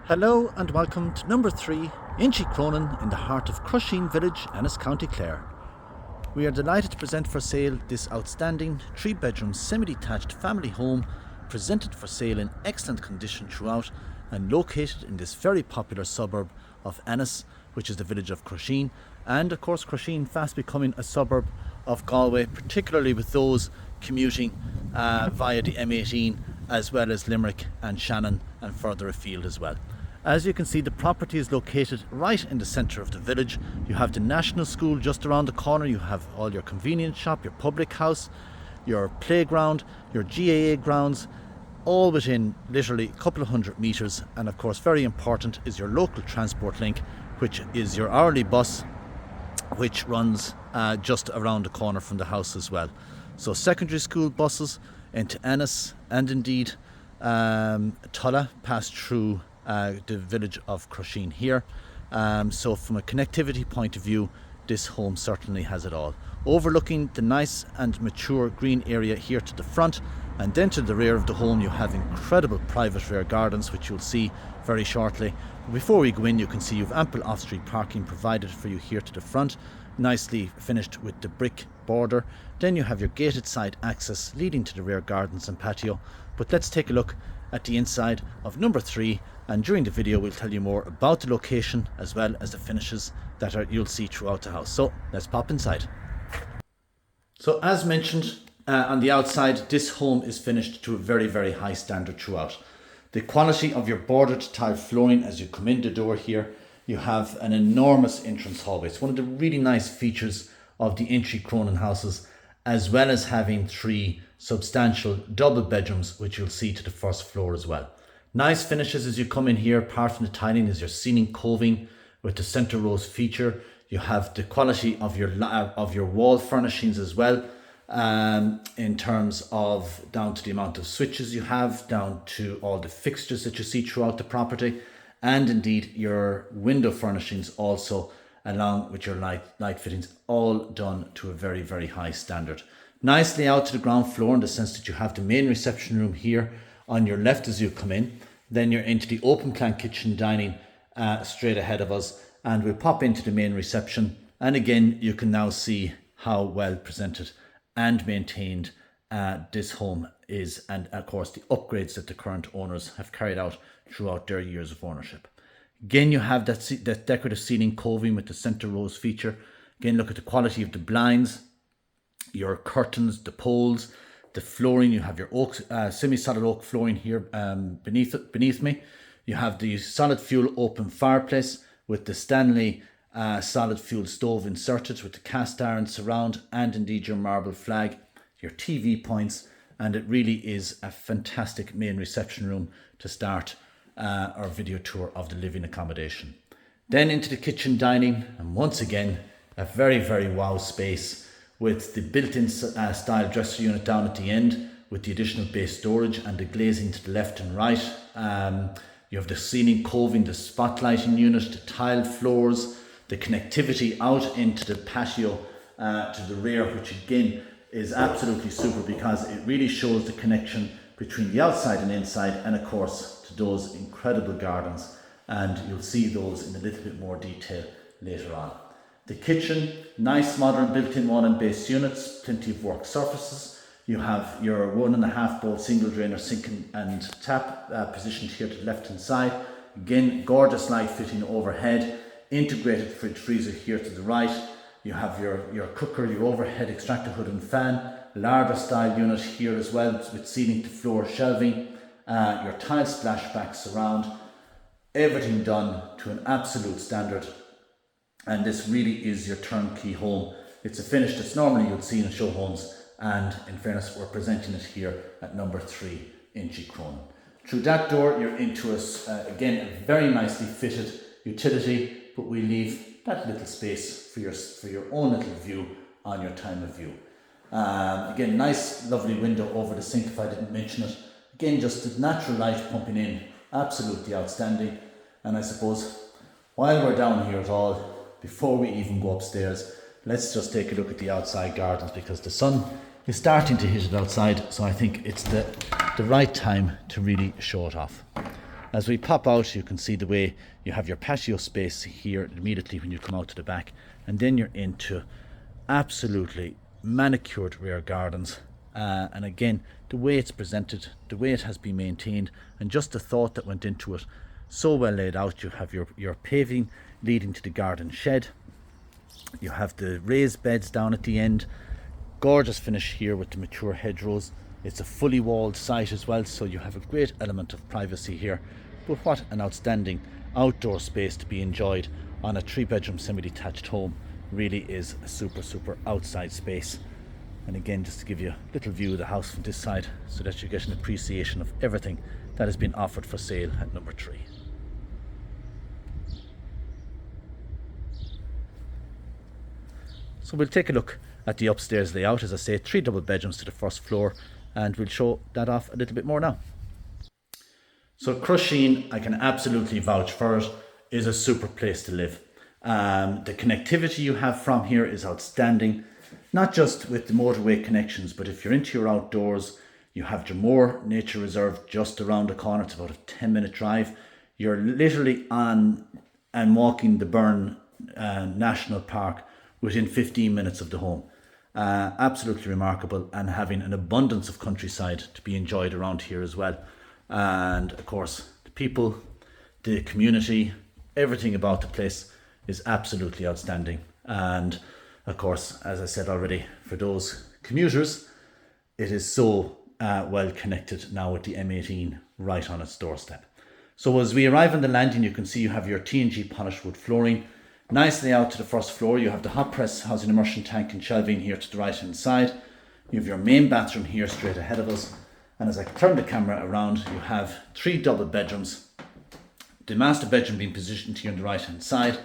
Hello and welcome to number 3, Inchicronan, in the heart of Crusheen village, Ennis, County Clare. We are delighted to present for sale this outstanding 3-bedroom semi-detached family home, presented for sale in excellent condition throughout and located in this very popular suburb of Ennis, which is the village of Crusheen, and of course Crusheen fast becoming a suburb of Galway, particularly with those commuting via the M18 as well as Limerick and Shannon and further afield as well. As you can see, the property is located right in the centre of the village. You have the National School just around the corner, you have all your convenience shop, your public house, your playground, your GAA grounds, all within literally a couple of 100 metres. And of course, very important is your local transport link, which is your hourly bus, which runs just around the corner from the house as well. So secondary school buses into Ennis and indeed Tulla pass through the village of Crusheen here. So from a connectivity point of view, this home certainly has it all. Overlooking the nice and mature green area here to the front, and then to the rear of the home you have incredible private rear gardens, which you'll see very shortly. Before we go in, you can see you've ample off-street parking provided for you here to the front, nicely finished with the brick border. Then you have your gated side access leading to the rear gardens and patio. But let's take a look at the inside of number 3, and during the video we'll tell you more about the location as well as the finishes that you'll see throughout the house. So let's pop inside. So as mentioned, on the outside, this home is finished to a very high standard throughout. The quality of your bordered tile flooring as you come in the door here, you have an enormous entrance hallway. It's one of the really nice features of the Inchicronan houses, as well as having 3 substantial double bedrooms, which you'll see to the first floor as well. Nice finishes as you come in here. Apart from the tiling is your ceiling coving with the centre rose feature. You have the quality of your wall furnishings as well, in terms of down to the amount of switches you have, down to all the fixtures that you see throughout the property, and indeed your window furnishings also, along with your light fittings, all done to a very high standard. Nicely out to the ground floor, in the sense that you have the main reception room here on your left as you come in. Then you're into the open plan kitchen dining straight ahead of us, and we'll pop into the main reception. And again, you can now see how well presented and maintained this home is, and of course the upgrades that the current owners have carried out throughout their years of ownership. Again, you have that decorative ceiling coving with the centre rose feature. Again, look at the quality of the blinds, your curtains, the poles, the flooring. You have your oak, semi-solid oak flooring here beneath me. You have the solid fuel open fireplace with the Stanley solid fuel stove inserted with the cast iron surround, and indeed your marble flag, your TV points, and it really is a fantastic main reception room to start our video tour of the living accommodation. Then into the kitchen dining, and once again a very wow space with the built-in style dresser unit down at the end, with the additional base storage and the glazing to the left and right. You have the ceiling coving, the spotlighting unit, the tiled floors, the connectivity out into the patio to the rear, which again is absolutely super, because it really shows the connection between the outside and inside, and of course to those incredible gardens, and you'll see those in a little bit more detail later on. The kitchen, nice modern built-in wall and base units, plenty of work surfaces. You have your 1.5 bowl single drainer sink and tap positioned here to the left hand side. Again, gorgeous light fitting overhead, integrated fridge freezer here to the right. You have your cooker, your overhead extractor hood and fan, larder style unit here as well with ceiling to floor shelving, your tile splashback surround, everything done to an absolute standard. And this really is your turnkey home. It's a finish that's normally you'd see in show homes, and in fairness, we're presenting it here at number 3, Inchicronan. Through that door, you're into again a very nicely fitted utility, but we leave that little space for your own little view on your time of view. Again, nice lovely window over the sink, if I didn't mention it. Again, just the natural light pumping in, absolutely outstanding. And I suppose while we're down here at all, before we even go upstairs, let's just take a look at the outside gardens, because the sun is starting to hit it outside, so I think it's the right time to really show it off. As we pop out, you can see the way you have your patio space here immediately when you come out to the back, and then you're into absolutely manicured rear gardens. And again, the way it's presented, the way it has been maintained, and just the thought that went into it, so well laid out. You have your paving leading to the garden shed. You have the raised beds down at the end. Gorgeous finish here with the mature hedgerows. It's a fully walled site as well, so you have a great element of privacy here. But what an outstanding outdoor space to be enjoyed on a 3-bedroom semi-detached home. Really is a super outside space. And again, just to give you a little view of the house from this side, so that you get an appreciation of everything that has been offered for sale at number 3. So we'll take a look at the upstairs layout. As I say, 3 double bedrooms to the first floor, and we'll show that off a little bit more now. So Crusheen, I can absolutely vouch for it, is a super place to live. The connectivity you have from here is outstanding, not just with the motorway connections, but if you're into your outdoors, you have Jamore Nature Reserve just around the corner. It's about a 10-minute drive. You're literally on and walking the Burn National Park within 15 minutes of the home. Absolutely remarkable, and having an abundance of countryside to be enjoyed around here as well. And of course, the people, the community, everything about the place is absolutely outstanding. And of course, as I said already, for those commuters, it is so well connected now with the M18 right on its doorstep. So as we arrive on the landing, you can see you have your T&G polished wood flooring. Nice layout to the first floor. You have the hot press housing immersion tank and shelving here to the right hand side. You have your main bathroom here straight ahead of us. And as I turn the camera around, you have 3 double bedrooms. The master bedroom being positioned here on the right hand side,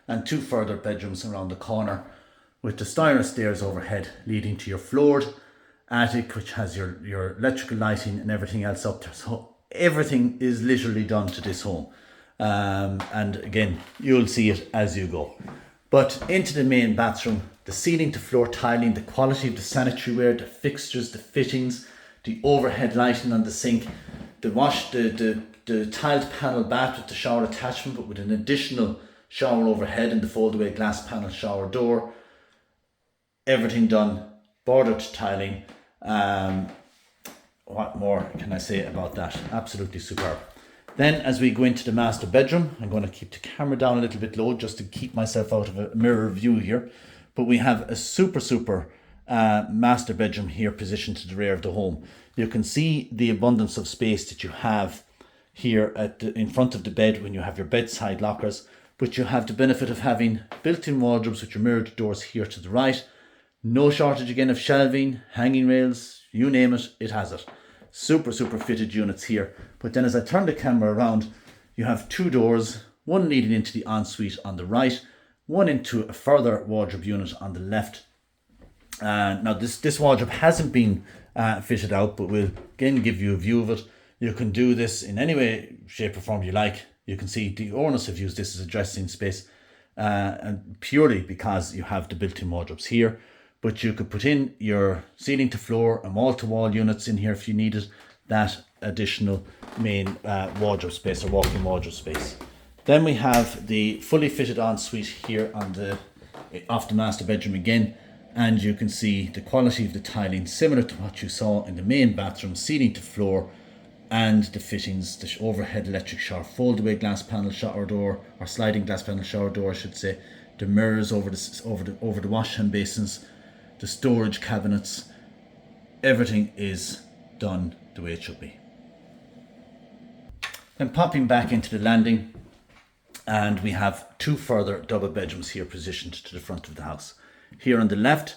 and 2 further bedrooms around the corner, with the styrene stairs overhead leading to your floored attic, which has your electrical lighting and everything else up there. So everything is literally done to this home. And again, you'll see it as you go. But into the main bathroom, the ceiling to floor tiling, the quality of the sanitary ware, the fixtures, the fittings, the overhead lighting on the sink, the tiled panel bath with the shower attachment, but with an additional shower overhead and the foldaway glass panel shower door. Everything done, bordered tiling. What more can I say about that? Absolutely superb. Then as we go into the master bedroom, I'm going to keep the camera down a little bit low just to keep myself out of a mirror view here. But we have a super master bedroom here positioned to the rear of the home. You can see the abundance of space that you have here in front of the bed when you have your bedside lockers. But you have the benefit of having built-in wardrobes with your mirrored doors here to the right. No shortage again of shelving, hanging rails, you name it, it has it. Super fitted units here. But then as I turn the camera around, you have 2 doors, one leading into the ensuite on the right, one into a further wardrobe unit on the left. Now this wardrobe hasn't been fitted out, but we'll again give you a view of it. You can do this in any way, shape or form you like. You can see the owners have used this as a dressing space, and purely because you have the built-in wardrobes here. But you could put in your ceiling to floor and wall to wall units in here if you needed that additional main wardrobe space or walk-in wardrobe space. Then we have the fully fitted ensuite here off the master bedroom again, and you can see the quality of the tiling similar to what you saw in the main bathroom, ceiling to floor, and the fittings, the overhead electric shower, foldaway glass panel shower door, or sliding glass panel shower door I should say, the mirrors over the wash hand basins, the storage cabinets. Everything is done the way it should be. Then popping back into the landing, and we have 2 further double bedrooms here positioned to the front of the house. Here on the left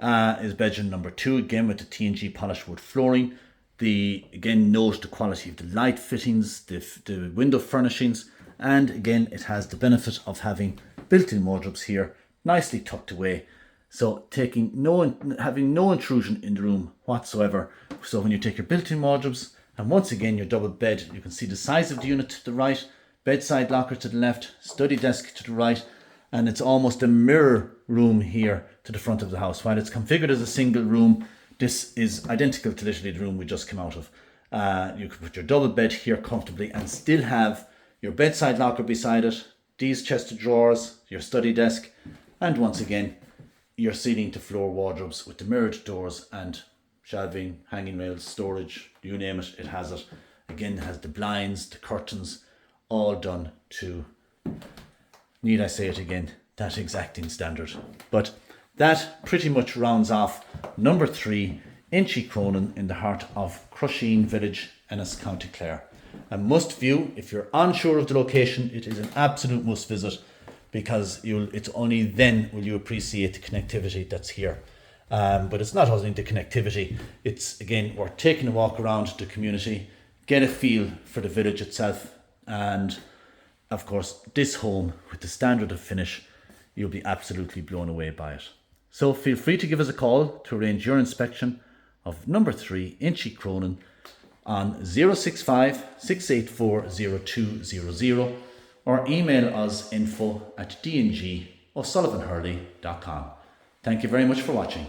is bedroom number 2, again with the T&G polished wood flooring. Again, note the quality of the light fittings, the window furnishings, and again it has the benefit of having built-in wardrobes here, nicely tucked away. So having no intrusion in the room whatsoever. So when you take your built-in wardrobes and once again your double bed, you can see the size of the unit to the right, bedside locker to the left, study desk to the right, and it's almost a mirror room here to the front of the house. While it's configured as a single room, this is identical to literally the room we just came out of. You can put your double bed here comfortably and still have your bedside locker beside it, these chest of drawers, your study desk, and once again, your ceiling to floor wardrobes with the mirrored doors and shelving, hanging rails, storage, you name it, it has it. Again, it has the blinds, the curtains, all done to, need I say it again, that exacting standard. But that pretty much rounds off number 3, Inchicronan, in the heart of Crusheen village, Ennis, County Clare. A must view. If you're unsure of the location, it is an absolute must visit, because it's only then will you appreciate the connectivity that's here. But it's not only the connectivity, it's again, we're taking a walk around the community, get a feel for the village itself, and of course this home with the standard of finish, you'll be absolutely blown away by it. So feel free to give us a call to arrange your inspection of number 3 Inchicronan on 065 684 0200 or email us info@dngosullivanhurley.com. Thank you very much for watching.